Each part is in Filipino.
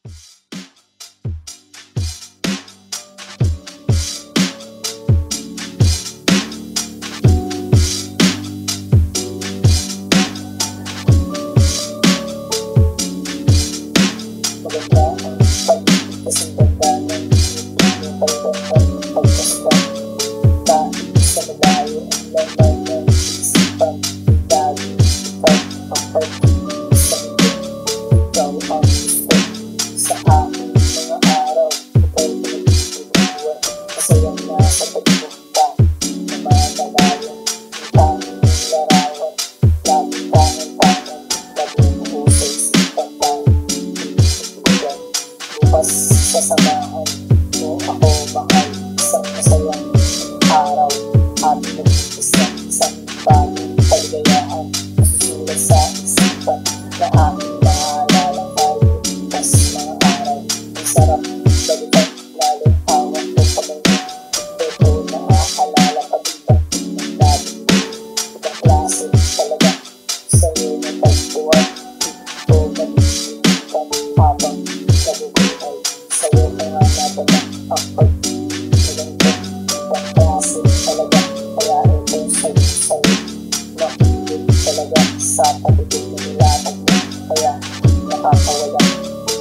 Maganda ang pag-ibig kasing ganda ng yung pagdagdag pagkasta kahit sa malayo ang laman ng isipan lagi ikaw ang pag-ibig sa mundo ikaw ang gusto sa aking mga araw ikaw pinag-ibiguan masayang nasa pagpunta na malalayang ang tanging larawan laging tangan-tangan lagi mo sa isipan tayo bukas sasamahan mo ako mahal isang masayang araw ating nag-iisang isang bagong kaligayahan masusulat sa isipan na aking maalalang tayo bukas mga araw ang sarap balikan lalong hawak ko kamay mo ito naaalala pag-ibang ng dati ibang klase talaga sa'yo na pagbuwan ito mag-iipan habang nabubuhay sa'yo ka nga natanang ang pag-iilanggap ibang klase talaga kaya ito sa'yo nakulit talaga sa pagiging ng nilatag mo kaya nakakawala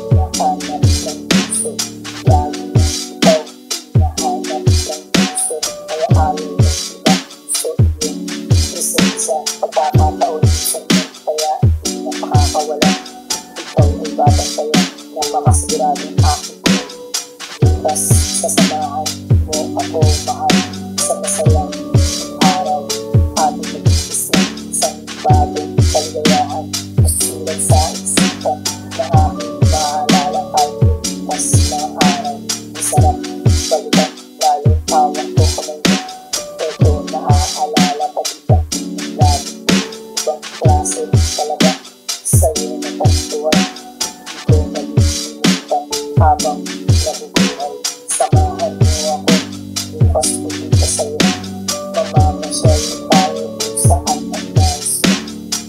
hinahanap ng puso lagi na ikaw hinahanap ng puso kaya ayaw ng iba so iyong presensya pagkakataon sa inyo kaya hindi na makakawala ikaw ay batang kaya na makasiguradong aking bukas sasamahan mo ako mahal sa masayang araw ating nag-iisang isang bagong kaligayahan masusulat sa isipan na aking maalala tayo bukas mga araw ang sarap balikan lalo hawak ko kamay mo ito naaalala pag-ibang ng lagi ibang klase talaga sa'yo na pagtuwan ito nag-iinitan habang nabubuhay samahan mo ako bukas pupunta sa'yo mamamasyal tayo kung saan ang nais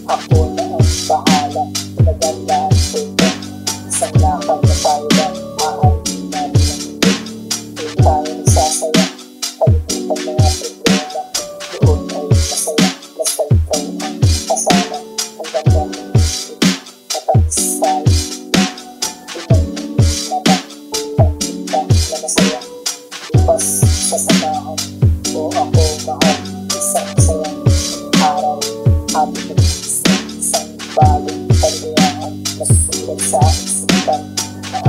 ako na ang bahala pinagandaan ko ito isang lakad na tayo lang aayin natin ang mundo doon tayo nagsasaya kalimutan mga problema doon ay masaya basta ikaw ang kasama ang ganda ng mundo matamis tayo na masaya bukas sasamahan mo ako mahal isang masayang araw ating nag-iisang isang bagong kaligayahan masusulat sa isipan na